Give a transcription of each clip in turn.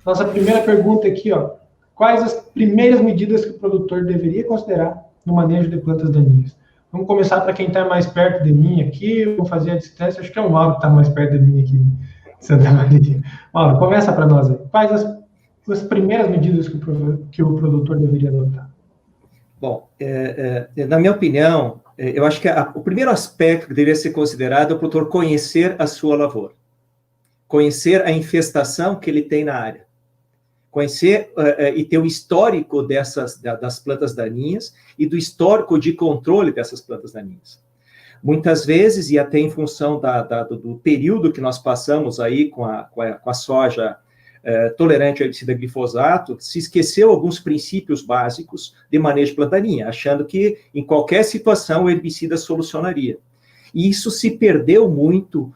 Nossa primeira pergunta aqui, ó. Quais as primeiras medidas que o produtor deveria considerar no manejo de plantas daninhas? Vamos começar para quem está mais perto de mim aqui, vou fazer a distância, acho que é o Mauro que está mais perto de mim aqui em Santa Maria. Mauro, começa para nós aí. Quais as primeiras medidas que o produtor deveria adotar? Bom, na minha opinião, eu acho que o primeiro aspecto que deveria ser considerado é o produtor conhecer a sua lavoura, conhecer a infestação que ele tem na área, conhecer e ter o histórico das plantas daninhas e do histórico de controle dessas plantas daninhas. Muitas vezes, e até em função do período que nós passamos aí com a soja tolerante ao herbicida glifosato, se esqueceu alguns princípios básicos de manejo de planta daninha, achando que em qualquer situação o herbicida solucionaria. E isso se perdeu muito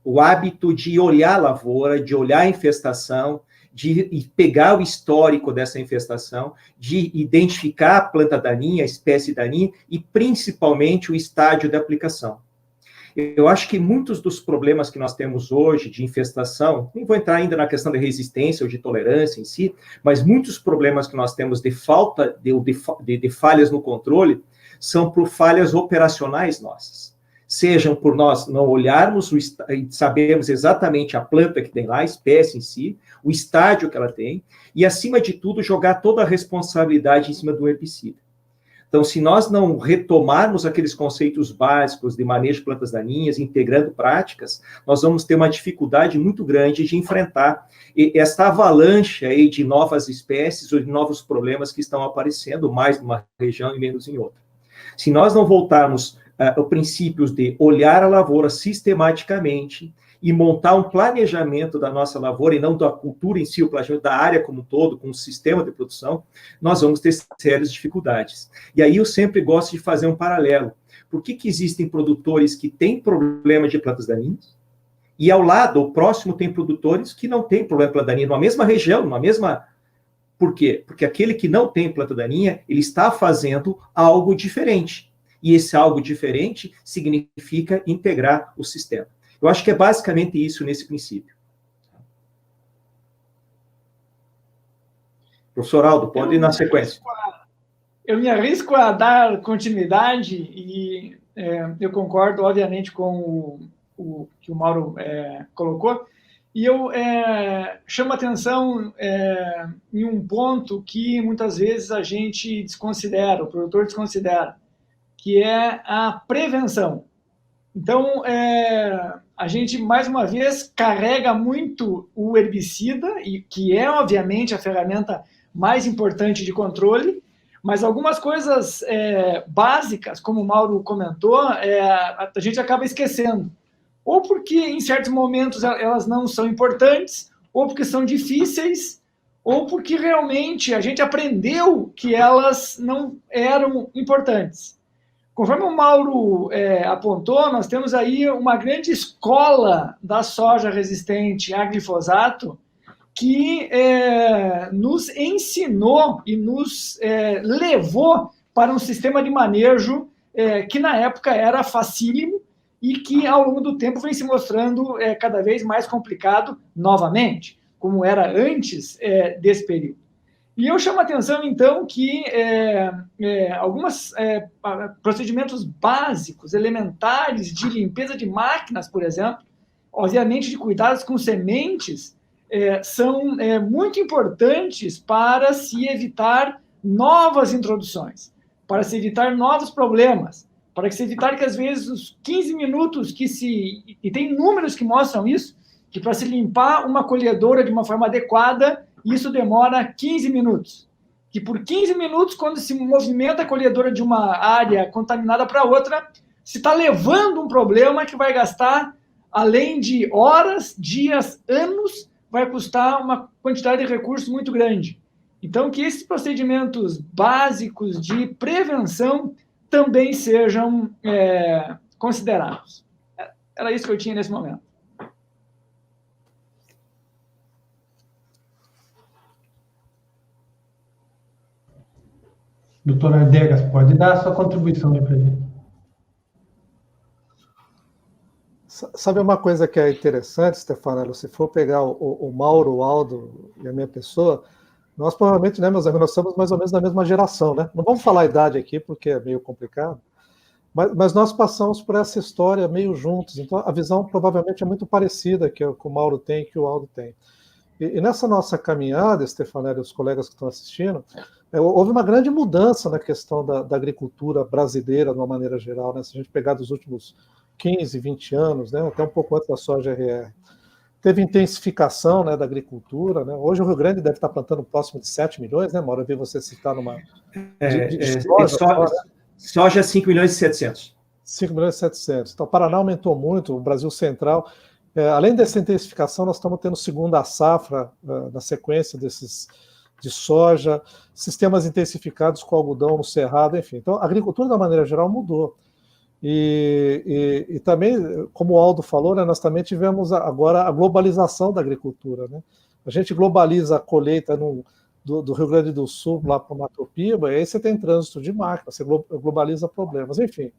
o hábito de olhar a lavoura, de olhar a infestação, de pegar o histórico dessa infestação, de identificar a planta daninha, a espécie daninha e principalmente o estágio de aplicação. Eu acho que muitos dos problemas que nós temos hoje de infestação, nem vou entrar ainda na questão de resistência ou de tolerância em si, mas muitos problemas que nós temos de falta de falhas no controle são por falhas operacionais nossas. Sejam por nós não olharmos e sabermos exatamente a planta que tem lá, a espécie em si, o estágio que ela tem, e, acima de tudo, jogar toda a responsabilidade em cima do herbicida. Então, se nós não retomarmos aqueles conceitos básicos de manejo de plantas daninhas, integrando práticas, nós vamos ter uma dificuldade muito grande de enfrentar esta avalanche aí de novas espécies ou de novos problemas que estão aparecendo, mais numa região e menos em outra. Se nós não voltarmos aos princípios de olhar a lavoura sistematicamente e montar um planejamento da nossa lavoura, e não da cultura em si, o planejamento da área como um todo, com o sistema de produção, nós vamos ter sérias dificuldades. E aí eu sempre gosto de fazer um paralelo. Por que existem produtores que têm problema de plantas daninhas, e ao lado, o próximo, tem produtores que não têm problema de planta daninha, numa mesma região, numa mesma... Por quê? Porque aquele que não tem planta daninha, ele está fazendo algo diferente. E esse algo diferente significa integrar o sistema. Eu acho que é basicamente isso nesse princípio. Professor Aldo, pode ir na sequência. Eu me arrisco a dar continuidade e eu concordo, obviamente, com o que o Mauro colocou. E eu chamo a atenção em um ponto que muitas vezes a gente desconsidera, o produtor desconsidera, que é a prevenção. Então, a gente, mais uma vez, carrega muito o herbicida, que é, obviamente, a ferramenta mais importante de controle, mas algumas coisas básicas, como o Mauro comentou, a gente acaba esquecendo. Ou porque, em certos momentos, elas não são importantes, ou porque são difíceis, ou porque realmente a gente aprendeu que elas não eram importantes. Conforme o Mauro apontou, nós temos aí uma grande escola da soja resistente a glifosato que nos ensinou e nos levou para um sistema de manejo que na época era facílimo e que ao longo do tempo vem se mostrando cada vez mais complicado novamente, como era antes desse período. E eu chamo a atenção, então, que alguns procedimentos básicos, elementares de limpeza de máquinas, por exemplo, obviamente de cuidados com sementes, são muito importantes para se evitar novas introduções, para se evitar novos problemas, para se evitar que, às vezes, os 15 minutos e tem números que mostram isso, que para se limpar uma colhedora de uma forma adequada, isso demora 15 minutos. Que por 15 minutos, quando se movimenta a colhedora de uma área contaminada para outra, se está levando um problema que vai gastar, além de horas, dias, anos, vai custar uma quantidade de recursos muito grande. Então, que esses procedimentos básicos de prevenção também sejam considerados. Era isso que eu tinha nesse momento. Doutor Ardegas, pode dar a sua contribuição aí para a gente. Sabe uma coisa que é interessante, Stefanello? Se for pegar o Mauro, o Aldo e a minha pessoa, nós provavelmente, né, meus amigos, nós somos mais ou menos da mesma geração, né? Não vamos falar a idade aqui, porque é meio complicado, mas nós passamos por essa história meio juntos, então a visão provavelmente é muito parecida que o Mauro tem e que o Aldo tem. E nessa nossa caminhada, Stefanello e os colegas que estão assistindo, houve uma grande mudança na questão da agricultura brasileira, de uma maneira geral, né? Se a gente pegar dos últimos 15, 20 anos, né? Até um pouco antes da soja RR. Teve intensificação, né, da agricultura, né? Hoje o Rio Grande deve estar plantando próximo de 7 milhões, né, Mauro? Eu vi você citar numa... Soja 5 milhões e 700. 5 milhões e 700. Então, o Paraná aumentou muito, o Brasil Central. Além dessa intensificação, nós estamos tendo segunda safra na sequência de soja, sistemas intensificados com algodão no cerrado, enfim. Então, a agricultura, da maneira geral, mudou. E também, como o Aldo falou, né, nós também tivemos agora a globalização da agricultura, né? A gente globaliza a colheita do Rio Grande do Sul lá para o Mato Piba, e aí você tem trânsito de máquina, você globaliza problemas. Enfim,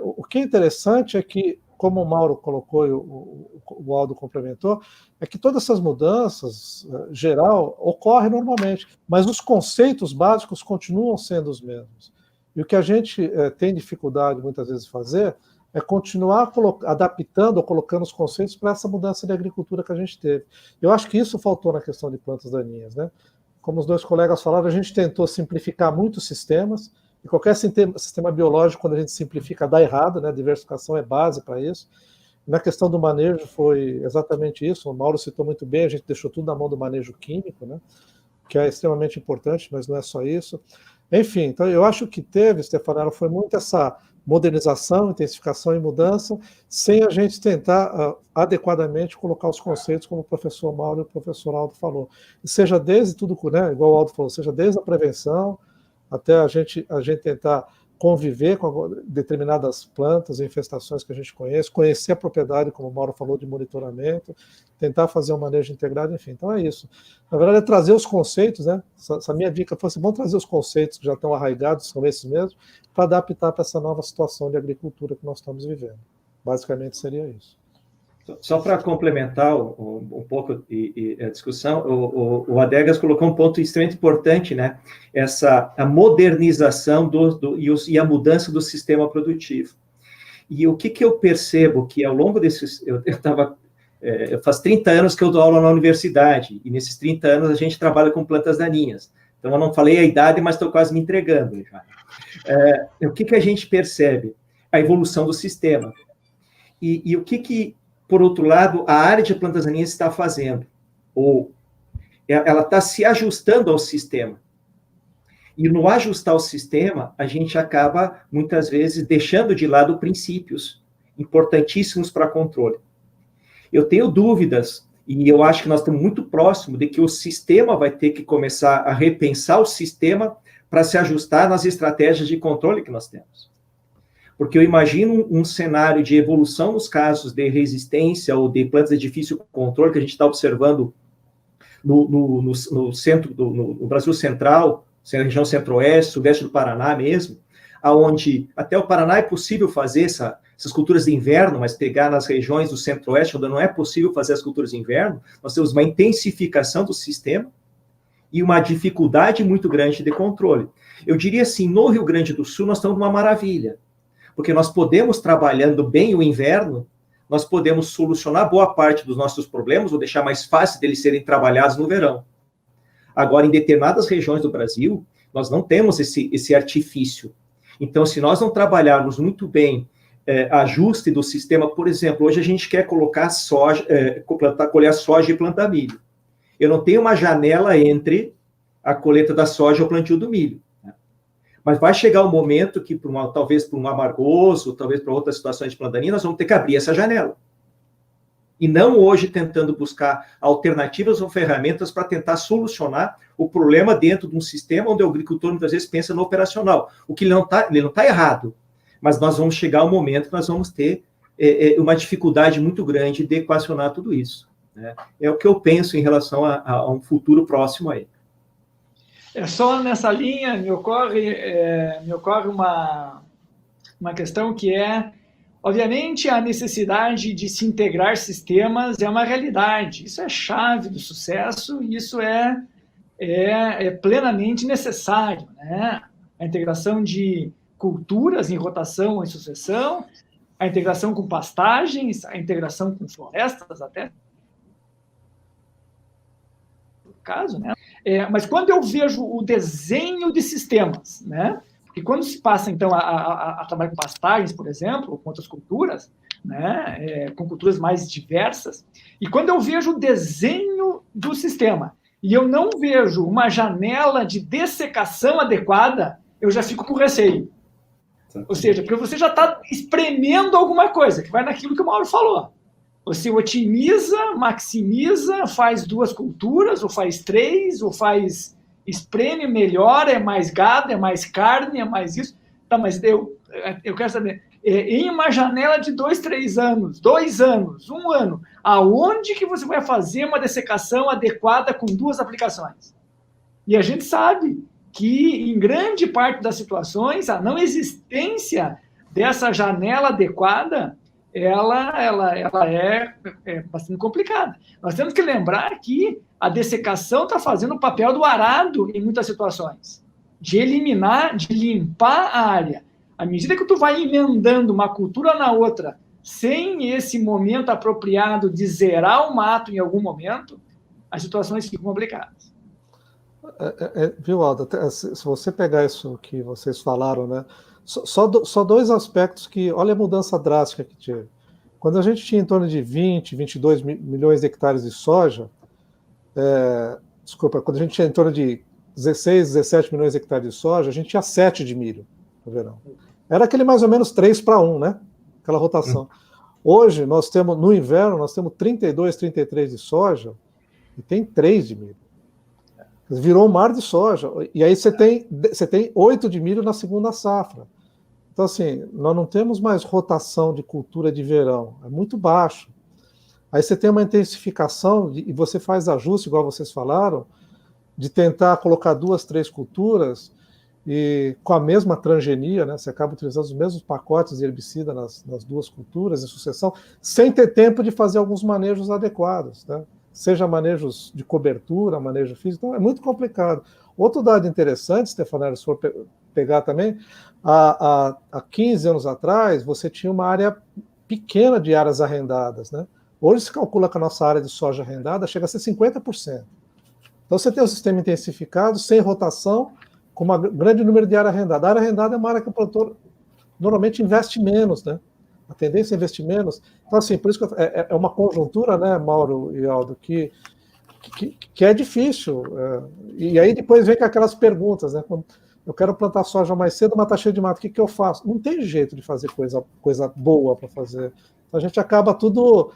o que é interessante é que, como o Mauro colocou e o Aldo complementou, é que todas essas mudanças, geral, ocorrem normalmente, mas os conceitos básicos continuam sendo os mesmos. E o que a gente tem dificuldade muitas vezes de fazer é continuar adaptando ou colocando os conceitos para essa mudança de agricultura que a gente teve. Eu acho que isso faltou na questão de plantas daninhas, né? Como os dois colegas falaram, a gente tentou simplificar muitos sistemas, e qualquer sistema biológico, quando a gente simplifica, dá errado, né? A diversificação é base para isso. Na questão do manejo foi exatamente isso, o Mauro citou muito bem, a gente deixou tudo na mão do manejo químico, né? Que é extremamente importante, mas não é só isso. Enfim, então eu acho que teve, Stefanello, foi muito essa modernização, intensificação e mudança, sem a gente tentar adequadamente colocar os conceitos como o professor Mauro e o professor Aldo falou. E seja desde tudo, né, igual o Aldo falou, seja desde a prevenção, até a gente tentar conviver com determinadas plantas e infestações que a gente conhece, conhecer a propriedade, como o Mauro falou, de monitoramento, tentar fazer um manejo integrado, enfim. Então é isso. Na verdade, é trazer os conceitos, né? Se a minha dica fosse, bom trazer os conceitos que já estão arraigados, são esses mesmos, para adaptar para essa nova situação de agricultura que nós estamos vivendo. Basicamente seria isso. Só para complementar um pouco a discussão, o Adegas colocou um ponto extremamente importante, né? A modernização e a mudança do sistema produtivo. E o que eu percebo que ao longo desses... faz 30 anos que eu dou aula na universidade, e nesses 30 anos a gente trabalha com plantas daninhas. Então, eu não falei a idade, mas estou quase me entregando já. O que a gente percebe? A evolução do sistema. E o que, por outro lado, a área de plantas daninhas está fazendo? Ou ela está se ajustando ao sistema. E no ajustar o sistema, a gente acaba, muitas vezes, deixando de lado princípios importantíssimos para controle. Eu tenho dúvidas, e eu acho que nós estamos muito próximos de que o sistema vai ter que começar a repensar o sistema para se ajustar nas estratégias de controle que nós temos. Porque eu imagino um cenário de evolução nos casos de resistência ou de plantas de difícil controle que a gente está observando no centro, no Brasil Central, na região centro-oeste, sudeste do Paraná mesmo, aonde até o Paraná é possível fazer essas culturas de inverno, mas pegar nas regiões do centro-oeste, onde não é possível fazer as culturas de inverno, nós temos uma intensificação do sistema e uma dificuldade muito grande de controle. Eu diria assim, no Rio Grande do Sul, nós estamos numa maravilha, porque nós podemos, trabalhando bem o inverno, nós podemos solucionar boa parte dos nossos problemas, ou deixar mais fácil deles serem trabalhados no verão. Agora, em determinadas regiões do Brasil, nós não temos esse artifício. Então, se nós não trabalharmos muito bem ajuste do sistema, por exemplo, hoje a gente quer colocar soja, colher soja e plantar milho. Eu não tenho uma janela entre a colheita da soja e o plantio do milho. Né? Mas vai chegar um momento que, talvez por um amargoso, talvez para outras situações de plantania, nós vamos ter que abrir essa janela. E não hoje tentando buscar alternativas ou ferramentas para tentar solucionar o problema dentro de um sistema onde o agricultor muitas vezes pensa no operacional. O que ele não está errado, mas nós vamos chegar ao momento que nós vamos ter uma dificuldade muito grande de equacionar tudo isso. Né? É o que eu penso em relação a um futuro próximo aí. Só nessa linha me ocorre uma questão que é Obviamente, a necessidade de se integrar sistemas é uma realidade. Isso é chave do sucesso e isso é plenamente necessário, né? A integração de culturas em rotação ou em sucessão, a integração com pastagens, a integração com florestas até, no caso, né? Mas quando eu vejo o desenho de sistemas, né? E quando se passa, então, a trabalhar com pastagens, por exemplo, ou com outras culturas, né, com culturas mais diversas, e quando eu vejo o desenho do sistema, e eu não vejo uma janela de dessecação adequada, eu já fico com receio. Ou seja, porque você já está espremendo alguma coisa, que vai naquilo que o Mauro falou. Você otimiza, maximiza, faz 2 culturas, ou faz 3, ou faz... espreme melhor, é mais gado, é mais carne, é mais isso. Tá, mas eu quero saber, em uma janela de 2, 3 anos, 2 anos, 1 ano, aonde que você vai fazer uma dessecação adequada com 2 aplicações? E a gente sabe que, em grande parte das situações, a não existência dessa janela adequada, ela é bastante complicada. Nós temos que lembrar que a dessecação está fazendo o papel do arado em muitas situações, de eliminar, de limpar a área. À medida que tu vai emendando uma cultura na outra, sem esse momento apropriado de zerar o mato em algum momento, as situações ficam complicadas. Viu, Aldo? Se você pegar isso que vocês falaram, né? Só 2 aspectos que, olha a mudança drástica que teve. Quando a gente tinha em torno de 20, 22 milhões de hectares de soja, quando a gente tinha em torno de 16, 17 milhões de hectares de soja, a gente tinha 7 de milho no verão. Era aquele mais ou menos 3-1, né? Aquela rotação. Hoje, no inverno, nós temos 32, 33 de soja e tem 3 de milho. Virou um mar de soja. E aí você tem 8 de milho na segunda safra. Então, assim, nós não temos mais rotação de cultura de verão. É muito baixo. Aí você tem uma intensificação, e você faz ajuste, igual vocês falaram, de tentar colocar 2, 3 culturas e com a mesma transgenia, né? Você acaba utilizando os mesmos pacotes de herbicida nas 2 culturas em sucessão, sem ter tempo de fazer alguns manejos adequados, né? Seja manejos de cobertura, manejo físico, então é muito complicado. Outro dado interessante, Stefanelli, se for pegar também, há 15 anos atrás, você tinha uma área pequena de áreas arrendadas, né? Hoje se calcula que a nossa área de soja arrendada chega a ser 50%. Então você tem um sistema intensificado, sem rotação, com um grande número de área arrendada. A área arrendada é uma área que o produtor normalmente investe menos, né? A tendência é investir menos. Então, assim, por isso que é uma conjuntura, né, Mauro e Aldo, que é difícil. E aí depois vem com aquelas perguntas, né? Eu quero plantar soja mais cedo, mas está cheio de mato, o que eu faço? Não tem jeito de fazer coisa boa para fazer. Então a gente acaba tudo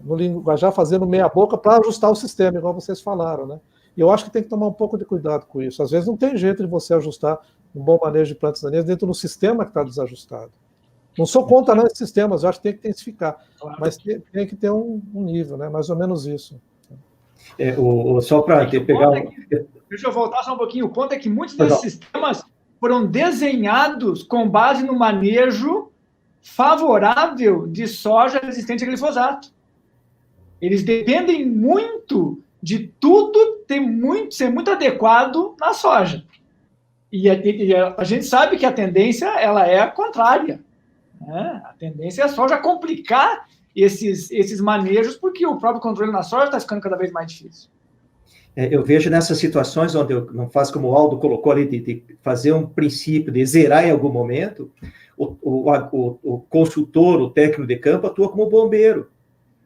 no linguajar fazendo meia boca para ajustar o sistema, igual vocês falaram, né? E eu acho que tem que tomar um pouco de cuidado com isso. Às vezes não tem jeito de você ajustar um bom manejo de plantas daninhas dentro do sistema que está desajustado. Não sou contra não esses sistemas, eu acho que tem que intensificar, mas tem que ter um nível, né? Mais ou menos isso. Só para pegar... Deixa eu voltar só um pouquinho. O ponto é que muitos desses sistemas foram desenhados com base no manejo favorável de soja resistente a glifosato. Eles dependem muito de tudo ser muito adequado na soja. E a gente sabe que a tendência ela é a contrária. Né? A tendência é a soja complicar esses manejos, porque o próprio controle na soja está ficando cada vez mais difícil. Eu vejo nessas situações onde eu não faço como o Aldo colocou ali, de fazer um princípio, de zerar em algum momento, o consultor, o técnico de campo, atua como bombeiro.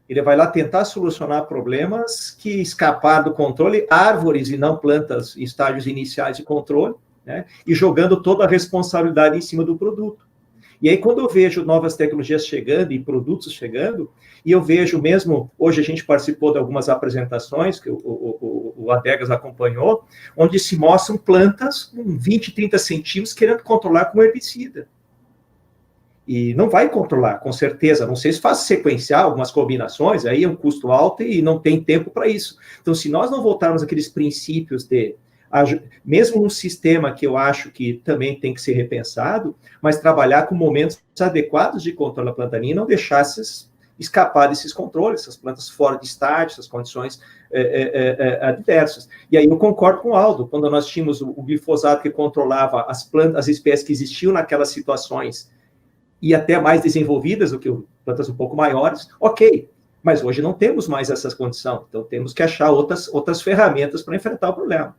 Ele vai lá tentar solucionar problemas que escaparam do controle, árvores e não plantas em estágios iniciais de controle, né? E jogando toda a responsabilidade em cima do produto. E aí, quando eu vejo novas tecnologias chegando e produtos chegando, e eu vejo mesmo, hoje a gente participou de algumas apresentações, que o Adegas acompanhou, onde se mostram plantas com 20, 30 centímetros querendo controlar com herbicida. E não vai controlar, com certeza. Não sei se faz sequencial, algumas combinações, aí é um custo alto e não tem tempo para isso. Então, se nós não voltarmos àqueles princípios de mesmo um sistema que eu acho que também tem que ser repensado, mas trabalhar com momentos adequados de controle da planta daninha e não deixar escapar desses controles, essas plantas fora de estágio, essas condições adversas. E aí eu concordo com o Aldo, quando nós tínhamos o glifosato que controlava as espécies que existiam naquelas situações e até mais desenvolvidas do que plantas um pouco maiores, ok, mas hoje não temos mais essa condição, então temos que achar outras ferramentas para enfrentar o problema.